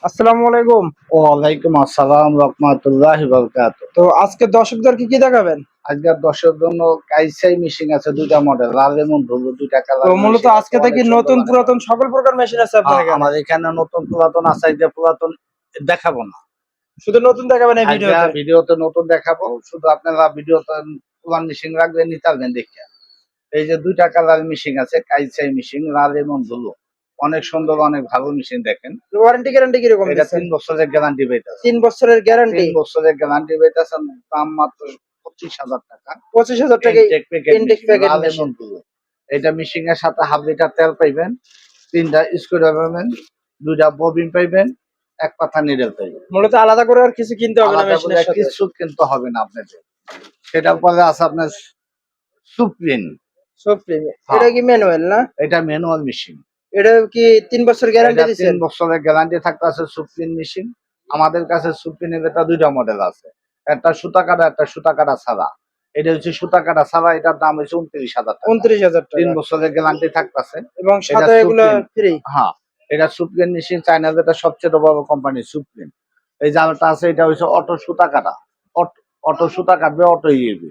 আসসালামু আলাইকুম। ওয়ালাইকুম আসসালাম রহমতুল্লাহি বারাকাতুহু। তো আজকে দর্শকদের কি দেখাবেন? আজকের দর্শকের জন্য কাইসাই মেশিন আছে দুইটা মডেল, লাল এবং ব্লু, দুইটা তো কালার মূলত মেশিন আছে, আজকে থেকে অনেক সুন্দর নতুন অনেক পুরাতন ভালো। সকল প্রকার মেশিন আছে আপনার হ্যাঁ, এখানে। আমার এখানে নতুন পুরাতন আছে, এই যে পুরাতন দেখাবো না। শুধু নতুন দেখাবেন এই আজকে ভিডিওতে। ভিডিওতে নতুন দেখাবো, শুধু আপনারা ভিডিওতে পুরান মেশিন রাখবেন, নিতে পারবেন দেখে। এই যে দুইটা কালার মেশিন আছে, কাইসাই মেশিন, লাল এবং ব্লু, অনেক সুন্দর অনেক ভালো মেশিন। দেখেন ওয়ারেন্টি গ্যারান্টি কিরকম এটা দিচ্ছেন? 3 বছরের গ্যারান্টি পাইতেছে। 3 বছরের গ্যারান্টি। 3 বছরের গ্যারান্টি পাইতেছেন, দাম মাত্র 25,000 টাকা। 25,000 টাকা intake packet intake machine, packet লাল এবং মেশিন। ব্লু। এটা মেশিন এর সাথে হাফ লিটার তেল পাইবেন, 3টা স্ক্রু পাইবেন, 2টা ববিন পাইবেন, এক পাতা নিডেল পাইবেন। মূলত আলাদা করে আর কিছু কিনতে হবে না আলাদা করে মেশিনের সাথে। কিছু কিনতে হবে না আপনাদের। সেটার পরে আছে আপনার সুপ্রিম। সব প্রিমিয়াম। হ্যাঁ, এটা কি ম্যানুয়াল না? এটা ম্যানুয়াল মেশিন। এটা কি 3 বছর গ্যারান্টি এটা দিচ্ছেন? 3 বছরের গ্যারান্টি থাকতেছে সুপ্রিম মেশিন। আমাদের কাছে সুপ্রিমের এটা দুইটা মডেল আছে, একটা সুতা কাটা, একটা সুতা কাটা ছাড়া। এটা হচ্ছে সুতা কাটা ছাড়া, এটার দাম হচ্ছে 29,000 টাকা। 29,000 তিন টাকা। বছরের গ্যারান্টি থাকতেছে। এবং এটা সাথে এগুলো সুপ্রিম। ফ্রি। হ্যাঁ, এটা সুপ্রিম মেশিন, চায়নার যেটা সবচেয়ে বড় কোম্পানি সুপ্রিম। এই জালটা আছে, এটা হচ্ছে অটো সুতা কাটা। অটো সুতা কাটবে, অটো ইয়েবে।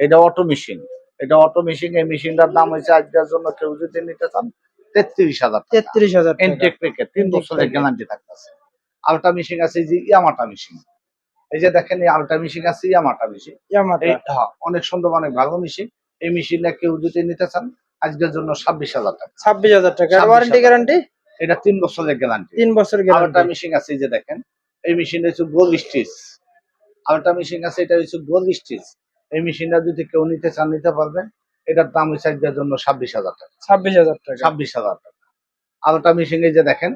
এটা অটো মেশিন। এটা অটো মেশিন। এই মেশিনটার দাম হচ্ছে আজকের জন্য কেউ যদি নিতে চান 33,000 টাকা। 33,000 টাকা। ইনটেক প্যাকেট, 3 বছরের ইনটেক গ্যারান্টি থাকতেছে। আলটা মেশিন আছে, এই যে ইয়ামাটা মেশিন। এই যে দেখেন, এই আলটা মেশিন আছে, ইয়ামাটা মেশিন। এই ইয়ামাটা। হ্যাঁ, অনেক সুন্দর অনেক ভালো মেশিন। এই মেশিনটা কেউ যদি নিতে চান আজকের জন্য 26,000 টাকা। 26,000 টাকা। আর ওয়ারেন্টি 26,000 গ্যারান্টি? টাকা। এটা 3 বছরের গ্যারান্টি। 3 বছর আরেকটা গ্যারান্টি। মেশিন আছে, এই যে দেখেন, এই মেশিনটা হচ্ছে গোল স্টিচ। আরেকটা মেশিন আছে, এটা হচ্ছে গোল স্টিচ। এই মেশিনটা যদি কেউ নিতে চান নিতে পারবেন। এটার দাম হচ্ছে আজকের জন্য 26,000 টাকা। 26,000 টাকা। 26,000 টাকা। আরেকটা মেশিন, এই যে দেখেন,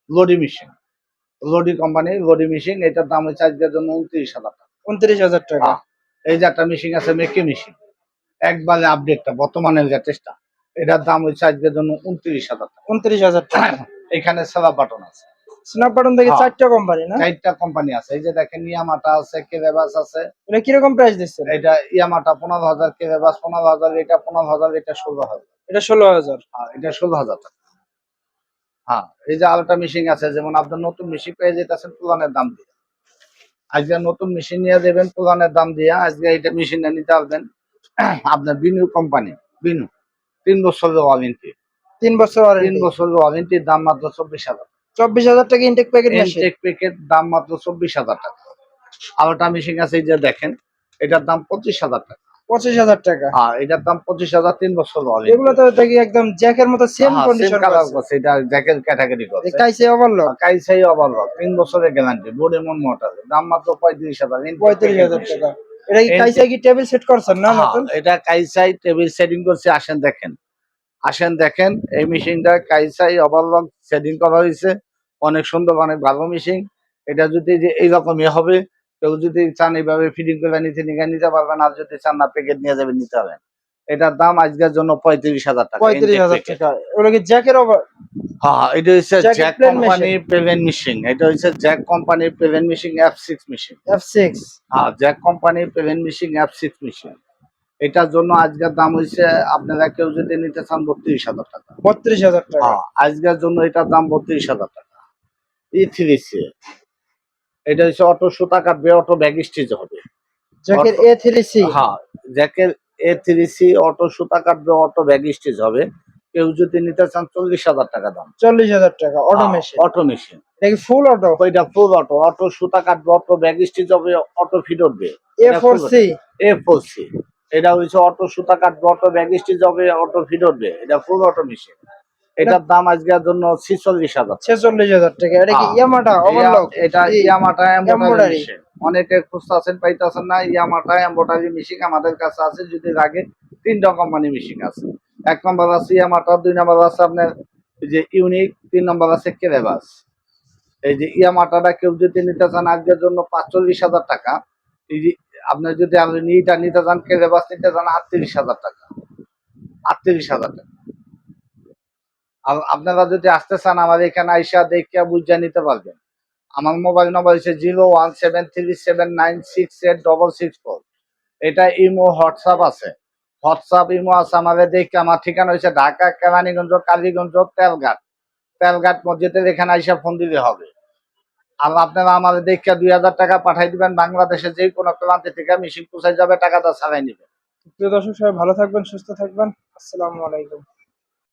লোডি মেশিন। লোডি কোম্পানি লোডি মেশিন, এটার দাম হচ্ছে আজকের জন্য 29,000 টাকা। 29,000 টাকা। হ্যাঁ, এই যে একটা মেশিন আছে, মেকি মেশিন, একবারে আপডেটটা বর্তমানের লেটেস্টটা। এটার দাম হচ্ছে আজকের জন্য 29,000 টাকা। 29,000 টাকা। এখানে সেলার বাটন আছে। স্ন্যাপ বাটন থেকে হ্যাঁ, 4টা কোম্পানি না? 4টা কোম্পানি আছে। এই যে দেখেন, ইয়ামাটা আছে, কেলেবাস আছে। এটা কিরকম প্রাইস দিচ্ছেন? এটা ইয়ামাটা 15,000, কেলেবাস 15,000, এটা 15,000, এটা 16,000। এটা 16,000। হ্যাঁ, এটা 16,000 টাকা। হ্যাঁ, এই যে আরেকটা মেশিন আছে, যেমন আপনার নতুন মেশিন পেয়ে যেতেছেন পুরানের দাম দিয়ে। আজকে নতুন মেশিন নিয়ে দেবেন পুরানের দাম দিয়ে, আজকে এটা মেশিনটা নিতে পারবেন। আপনার বিনু কোম্পানি, বিনু, 3 বছরের ওয়ারেন্টি। 3 বছর তিন ওয়ারেন্টি। বছরের ওয়ারেন্টির দাম মাত্র 24,000। 24,000 টাকা intake packet machine. Intake packet দাম মাত্র 24,000 টাকা। আরেকটা মেশিন আছে, এই যে দেখেন, এটার দাম 25,000 টাকা। 25,000 টাকা। আর এটার দাম 25,000, 3 বছর এগুলো ওয়ারেন্টি। তো দেখি একদম জ্যাকের মতো সেম হ্যাঁ, সেম কন্ডিশন কালার আছে। করছে, এটা জ্যাকেট ক্যাটাগরি করছে। কাইসে ওভারলক। কাইসাই ওভারলক, 3 বছরের গ্যারান্টি, বোর্ড এমন মোটর, দাম মাত্র 35,000। Intake packet 35,000 machine. টাকা। এটা কি কাইসে কি টেবিল সেট করছেন না হ্যাঁ, নতুন? এটা কাইসাই টেবিল সেটিং করছে। আসেন দেখেন, আসেন দেখেন, এই মেশিনটা কাইসাই ওভারলক সেটিং করা হয়েছে। অনেক সুন্দর অনেক ভালো মেশিন। এটা যদি যে এইরকমই হবে, কেউ যদি চান এইভাবে ফিটিং করে নিতে পারবেন, আর যদি চান না প্যাকেট নিয়ে যাবেন নিতে পারবেন। এটার দাম আজকের জন্য 35,000 টাকা। Intake 35,000 packet. টাকা। ওগুলো কি জ্যাকের ওভার হ্যাঁ, এটা হচ্ছে জ্যাকেট জ্যাক প্লেন মেশিন? কোম্পানির প্লেন মেশিন। এটা হচ্ছে জ্যাক কোম্পানির plain machine, F6 machine. F6। হ্যাঁ, জ্যাক কোম্পানির প্লেন মেশিন, F6 মেশিন। এটার জন্য আজকের দাম হচ্ছে, আপনারা কেউ যদি নিতে চান 32,000 টাকা। 32,000 টাকা। হ্যাঁ, আজকের জন্য এটার দাম 32,000 টাকা। E3C, এটা হচ্ছে অটো সুতা কাটবে, অটো ব্যাগ স্টিচ হবে। জ্যাকের অটো, A3C। হ্যাঁ, জ্যাকের A3C, অটো সুতা কাটবে, অটো ব্যাগ স্টিচ হবে। কেউ যদি নিতে চান 40,000 টাকা দাম। 40,000 টাকা অটো মেশিন। Auto machine. এটা কি ফুল অটো? ওইটা ফুল অটো, অটো সুতা কাটবে, অটো ব্যাগ স্টিচ হবে, অটো ফিট উঠবে। A4C। A4C, এটা হচ্ছে অটো সুতা কাটবে, অটো ব্যাগ স্টিচ হবে, অটো ফিট উঠবে। এটা ফুল অটো মেশিন। এটার দাম আজকের জন্য 46,000। 46,000 টাকা। এটা কি হ্যাঁ, ইয়ামাটা ওভারলক? এটা ইয়ামাটা এমব্রয়ডারি এমব্রয়ডারি। মেশিন। অনেকে খুঁজতেছেন পাইতেছেন না, ইয়ামাটা এমব্রয়ডারি মেশিন আমাদের কাছে আছে। যদি লাগে, 3টা কোম্পানি মেশিন আছে। 1 নম্বর আছে ইয়ামাটা, 2 নম্বর আছে আপনার এই যে ইউনিক, 3 নম্বর আছে কেলেবাস। এই যে ইয়ামাটাটা কেউ যদি নিতে চান আজকের জন্য 45,000 টাকা। এই যে আপনার যদি আপনি ইটা নিতে চান, কেলেবাস নিতে চান 38,000 টাকা। 38,000 টাকা। আর আপনারা যদি আসতে চান, আমার এখানে আইসা দেখে বুঝে নিতে পারবেন। আমার মোবাইল নম্বর হচ্ছে 017379686664। এটা ইমো হোয়াটসঅ্যাপ আছে। হোয়াটসঅ্যাপ ইমো আছে আমাদের। দেখে আমার ঠিকানা হচ্ছে ঢাকা কেরানীগঞ্জ, কালীগঞ্জ, তেলঘাট। তেলঘাট মসজিদের এখানে আইসা ফোন দিলে হবে। আর আপনারা আমাদের দেখে 2000 টাকা পাঠাই দিবেন, বাংলাদেশে যে কোনো প্রান্তে থেকে মেশিন পৌঁছায় যাবে, টাকাটা ছাড়াই নেবেন। প্রিয় দর্শক, সবাই ভালো থাকবেন, সুস্থ থাকবেন। আসসালামু আলাইকুম।